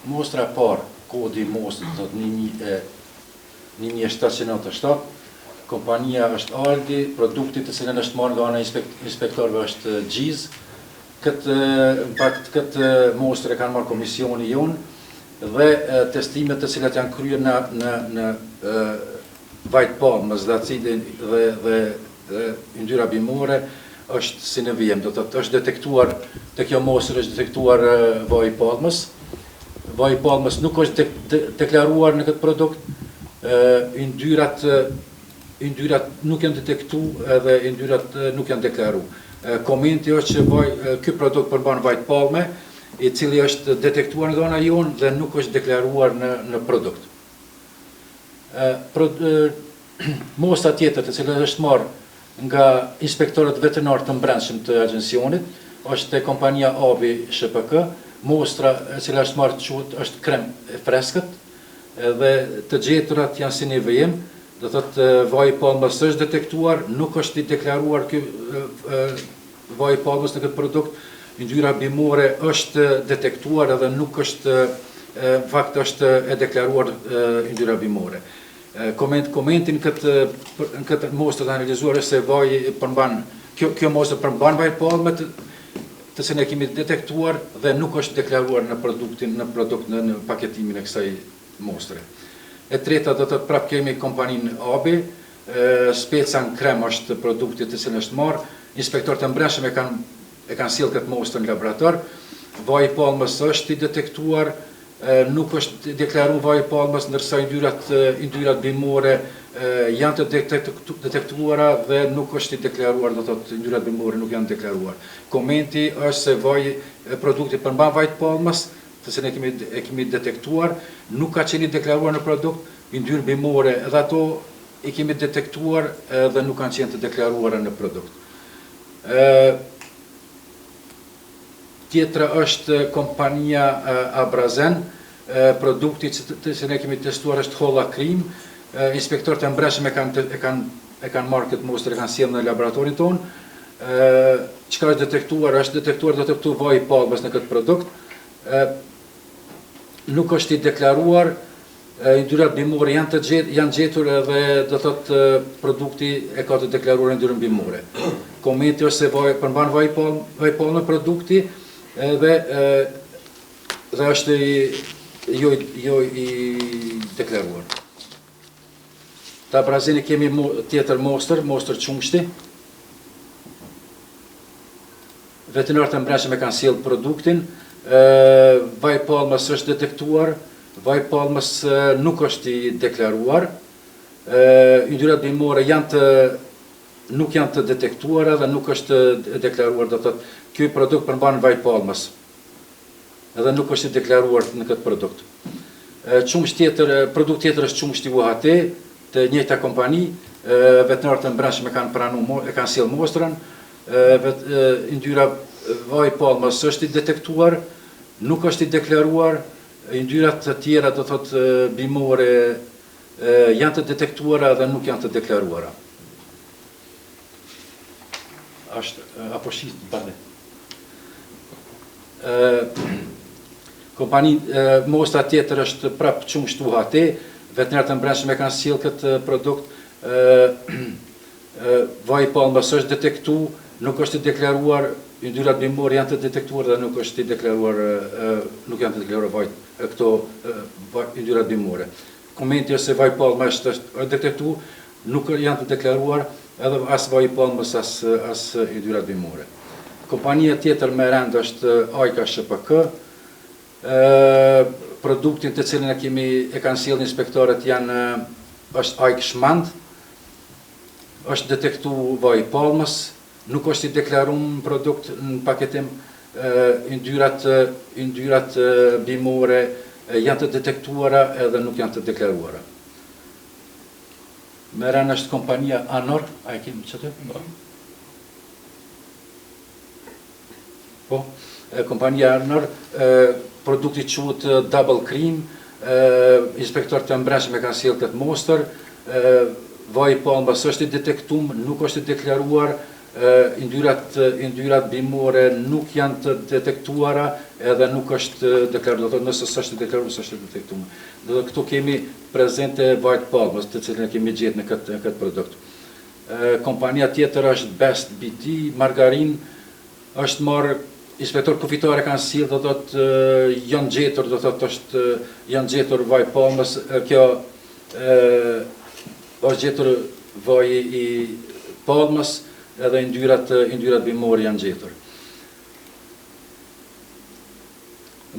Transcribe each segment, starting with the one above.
Mostra e parë, kodi mostrë, do të 1797, kompania është Aldi, produkti të cilën është marrë nga ana e inspektorëve është Gjiz. Këtë mostrë e kanë marrë komisioni jonë dhe testimet të cilat janë kryer në vajt palmës dhe yndyra bimore është si në vijem, do të është detektuar, të kjo mostrë është detektuar vaj i palmës. Vaj i palmës nuk është deklaruar në këtë produkt, yndyrat nuk janë detektu edhe yndyrat nuk janë deklaru. Komenti është që ky produkt përmban vajt palme, i cili është detektuar nga ana jonë dhe nuk është deklaruar në produkt. Mostra tjetër të cilën është marrë nga inspektorët veterinar të brendshëm të agjencionit është te kompania Abi SHPK. Mostra e cila është marrë është krem e freskët dhe të gjeturat janë si një vijim, do thotë vaj i palmës është detektuar, nuk është i deklaruar ky vaj i palmës në këtë produkt. Yndyra bimore është detektuar edhe nuk është fakt është e deklaruar yndyra bimore. Komentin në këtë mostrë të analizuar është se vaji përmban, kjo mostrë përmban vaj palme të se ne kemi detektuar dhe nuk është deklaruar në produkt në paketimin e kësaj mostre. E treta do të prap kemi kompaninë Abi, Specan krem është produkti të cilën është marrë, inspektorët e mbrëmshëm e kanë sjellë këtë mostrë në laborator, vaji i palmës është i detektuar, nuk është deklaruar vaji i palmës, ndërsa yndyrat bimore janë të detektuara dhe nuk është i deklaruar, do thotë yndyrat bimore nuk janë deklaruar. Komenti është se produkti përmban vaj të palmës, të cilën e kemi detektuar, nuk ka qenë deklaruar në produkt, yndyrë bimore edhe ato i kemi detektuar dhe nuk kanë qenë të deklaruara në produkt. Tjetra është kompania Abrazen, produkti që ne kemi testuar është Holla Cream. Inspektorët e mbrëmshëm e kanë marrë këtë mostrë, e kanë sjellë në laboratorin tonë. Çka është detektuar vaj i palmës në këtë produkt. Nuk është i deklaruar, yndyrat bimore janë gjetur edhe do thotë produkti e ka të deklaruar yndyrën bimore. Komenti është se përmban vaj i palme produkti dhe është jo i deklaruar. Ta Brazini kemi tjetër mostrë qumshti. Veterinarët e mbrëmshëm e kanë sjellë produktin, vaj i palmës është detektuar, vaj i palmës nuk është i deklaruar, yndyrat bimore nuk janë të detektuara dhe nuk është deklaruar, do thotë ky produkt përmban vaj i palmës. Edhe nuk është i deklaruar në këtë produkt. Produkt tjetër është qumshti UHT, të njëjta kompani, veterinarët e mbrëmshëm e kanë sjellë mostrën, yndyra vaj i palmës është i detektuar, nuk është i deklaruar, yndyrat të tjera do thotë bimore janë të detektuara dhe nuk janë të deklaruara. Apo shit, pardon. Mostra tjetër është prap qumsht UHT, veterinarët e mbrëmshëm e kanë sjellë këtë produkt, vaj i palmës është detektu, nuk është i deklaruar, yndyrat bimore janë të detektuar dhe nuk është i deklaruar, nuk janë të deklaruar këto yndyrat bimore. Komenti është se vaj i palmës është detektu, nuk janë të deklaruar edhe as vaj i palmës as yndyrat bimore. Kompania tjetër me rend është Ajka SHPK. Produktin të cilin e kanë sjellë inspektorët është Ajk Shmand, është detektu vaj i palmës, nuk është i deklaruar në produkt në paketim, yndyrat bimore janë të detektuara edhe nuk janë të deklaruara. Me rend është kompania Anor, a e kemi çfarë? Po, kompania Anor, produkti quhet Double Cream, inspektorët e mbrëmshëm e kanë sjellë këtë mostër, vaj i palmës është i detektuar, nuk është i deklaruar, Yndyrrat bimore nuk janë të detektuara edhe nuk është deklaruar, nëse s'është deklaruar, s'është detektuar. Dhe këtu kemi prezente vajt palmës, të cilën kemi gjetë në këtë produkt. Kompania tjetër është Best BT, margarin, është marrë inspektor kufitare kanë sjellë, do thotë janë gjetur, do thotë janë gjetur vaj palmës, kjo është gjetur vaj i palmës edhe yndyrrat bimore janë gjetur.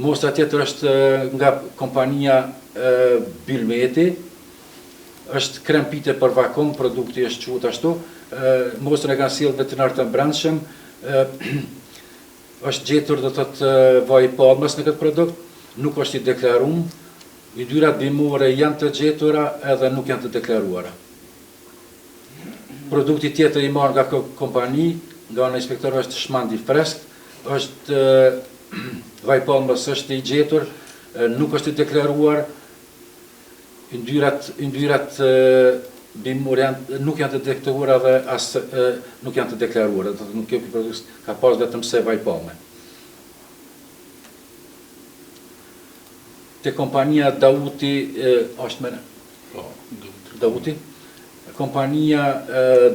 Mostra tjetër është nga kompania Bylmeti, është krem pite për vakum, produkti është quhet ashtu. Mostrën e kanë sjellë veterinarët e brendshëm, është gjetur, do thotë, vaj i palmës në këtë produkt, nuk është i deklaruar. Yndyrrat bimore janë të gjetura edhe nuk janë të deklaruara. Produkti tjetër i marrë nga kompani, nga ana inspektorëve është Shmandi Fresk, është vaj palmës është i gjetur, nuk është i deklaruar. Yndyrrat bimore nuk janë të detektuara dhe as nuk janë të deklaruara, do të nuk kjo produkt ka pas vetëm se vaj palme. Te kompania Dauti është me Dauti. Kompania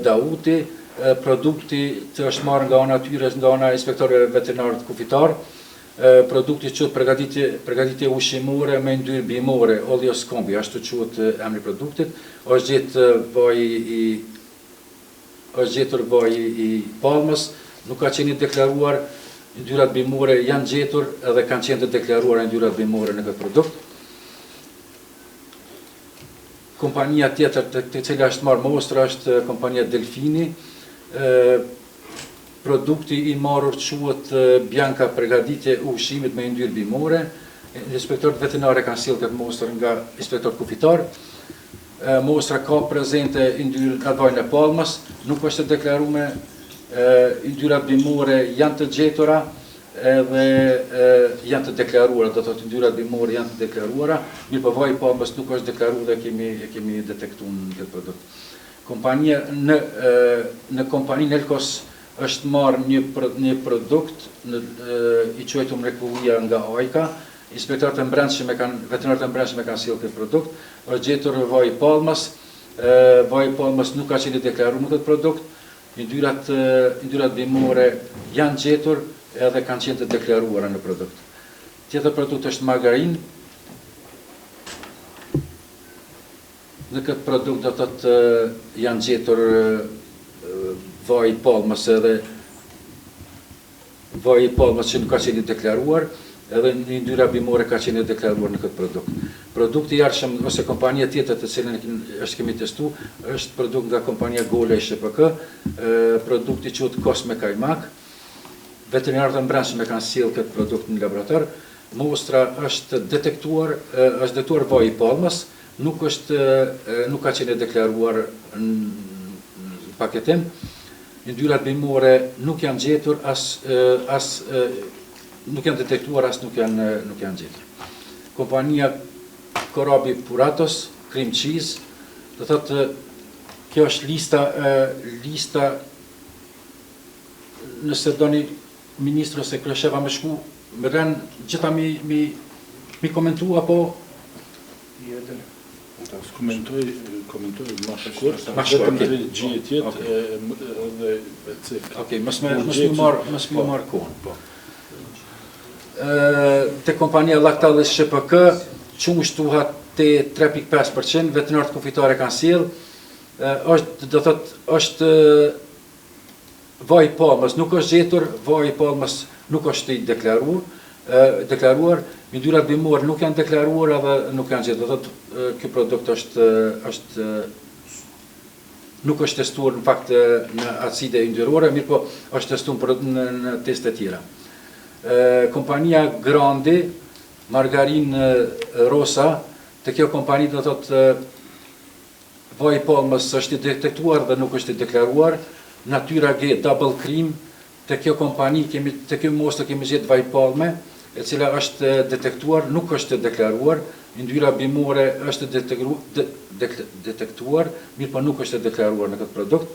Dauti, produkti të është marrë nga ana tyre, nga ana inspektorëve veterinarët kufitar, produkti që përgatitje ushqimore me yndyrë bimore, oleoskombi, ashtu quhet emri produktit, është gjetur vaj i palmës, nuk ka qenë deklaruar, yndyrrat bimore janë gjetur edhe kanë qenë të deklaruara yndyrrat bimore në këtë produkt. Kompania tjetër të cila është marrë mostra është kompania Delfini. Produkti i marrur quhet Bianca Pregaditje ushqimit me yndyrë bimore. Inspektorët veterinare kanë sjellë këtë mostrë nga inspektor kufitar. Mostra ka prezente yndyrë vajin e palmës, nuk është të deklaruar. Yndyrrat bimore janë të gjetura edhe janë të deklaruara, do thotë yndyrrat bimore janë të deklaruara, mirë po vaji i palmës nuk është deklaruar dhe kemi detektuar në këtë produkt. Kompania në kompaninë Elkos është marrë një produkt i quajtur mrekullia nga Ajka. Inspektorët e brendshëm veterinarët e brendshëm kanë sjellë këtë produkt, është gjetur vaji i palmës. Vaji i palmës nuk ka qenë deklaruar në këtë produkt. Yndyrrat bimore janë gjetur edhe kanë qenë të deklaruara në produkt. Tjetër produkt është margarin. Në këtë produkt do thotë janë gjetur vaj i palmës edhe vaj i palmës që nuk ka qenë deklaruar, edhe yndyrra bimore ka qenë deklaruar në këtë produkt. Produkti i arshëm ose kompania tjetër të cilën kemi testuar është produkt nga kompania Gola i SHPK, produkti quhet Kosme Kajmak. Veterinarët e brendshëm kanë sjellë këtë produkt në laborator. Mostra është detektuar vaj i palmës, nuk ka qenë deklaruar në paketim. Yndyrrat bimore nuk janë gjetur nuk janë detektuar as nuk janë gjetur. Kompania Korabi Puratos, Cream Cheese, do thotë kjo është lista nëse doni ministro ose kryeshefa me shku, me rënë gjitha mi komentu apo komentoj ma shkurt, vetëm të gjetjet dhe cek. Okej, mos më marr kohën. Te kompania Lactalis SHPK qumshtuhat te 3.5%, veterinarët kufitare kanë sjellë, është vaj i palmës nuk është gjetur, vaj i palmës nuk është i deklaruar, yndyrrat bimore nuk janë deklaruar edhe nuk janë gjetur. Do thotë ky produkt nuk është testuar në fakt në acide yndyrore, mirë po është testuar në teste tjera. Kompania Grandi, margarin Rosa, te kjo kompani do thotë vaj i palmës është i detektuar dhe nuk është i deklaruar. Natyra G Double Cream, te kjo kompani te kjo mostrë kemi gjetur vaj palme, e cila është detektuar, nuk është deklaruar. Yndyrra bimore është detektuar, mirë po nuk është deklaruar në këtë produkt.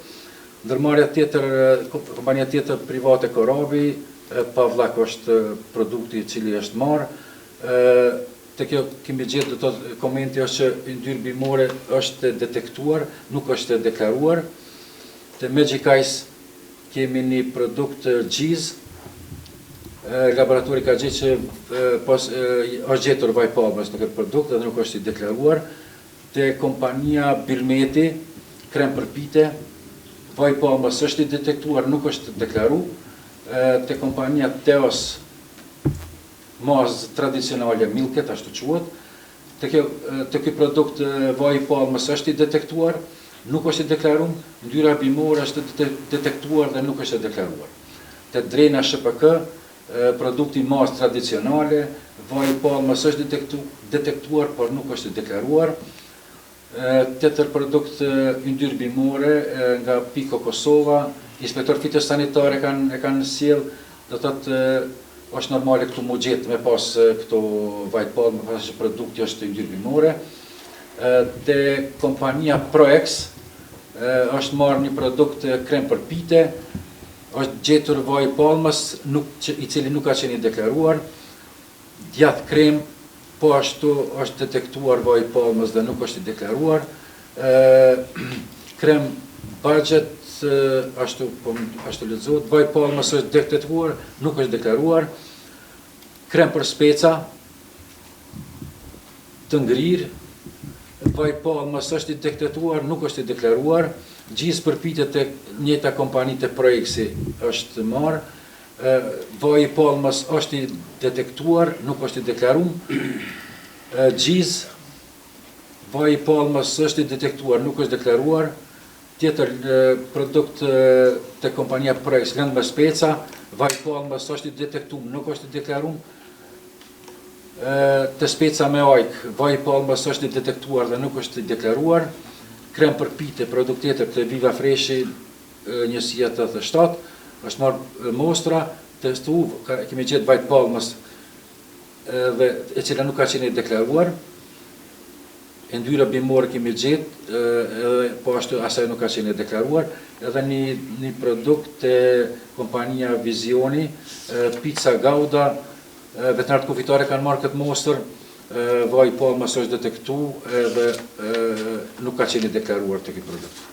Ndërmarrja tjetër, kompania tjetër private Korabi, Pavllak është produkti i cili është marrë. Te kjo kemi gjetë do të komenti është që yndyrë bimore është detektuar, nuk është deklaruar. Te Magic Ice kemi një produkt gjiz, laboratori ka gjetë që është gjetur vaj palmës në këtë produkt dhe nuk është i deklaruar. Te kompania Bilmeti, krem për pite, vaj palmës është i detektuar, nuk është deklaru. Te kompania Teos, mazë tradicionale milket, ashtu quhet. Te ky produkt vaj palmës është i detektuar, nuk është i deklaruar, yndyra bimore është detektuar dhe nuk është i deklaruar. Te Drena SHPK, produkti mazë tradicionale, vaj palmës është detektuar, por nuk është i deklaruar. Tjetër produkt yndyrë bimore nga Piko Kosova, inspektor fitosanitar e kanë sjell, do thotë është normale këtu mu gjetë me pas këto vajt palmë, me pas që produkti është yndyrë bimore. Te kompania Proex është marrë një produkt krem për pite, është gjetur vaj palmës i cili nuk ka qenë i deklaruar, djath krem, po ashtu është detektuar vaj palmës dhe nuk është i deklaruar. Krem budget, ashtu lexohet, vaj palmës është detektuar, nuk është deklaruar. Krem për speca, të ngrirë, vaj palmës është i detektuar, nuk është i deklaruar. Gjizë për pite të njëjta kompani të Proexi është marrë. Vaj palmës është i detektuar, nuk është i deklaruar. Gjizë, vaj palmës është i detektuar, nuk është deklaruar. Tjetër produkt të kompania Proex, lëndë me speca, vaj palmës është i detektuar, nuk është i deklaruar. Të speca me ajk, vaj palmës është i detektuar dhe nuk është i deklaruar. Krem për pite, produkt tjetër të Viva Freshi, njësia 87, është marrë mostra, testu, kemi gjetë vajt palmës e cila nuk ka qenë i deklaruar. Yndyra bimore kemi gjetë, po ashtu asaj nuk ka qenë i deklaruar. Edhe një produkt të kompania Vizioni, pizza Gouda, veterinarët kufitare kanë marrë këtë mostër, vaj palmës është detektuar dhe nuk ka qenë i deklaruar të këtë produkt.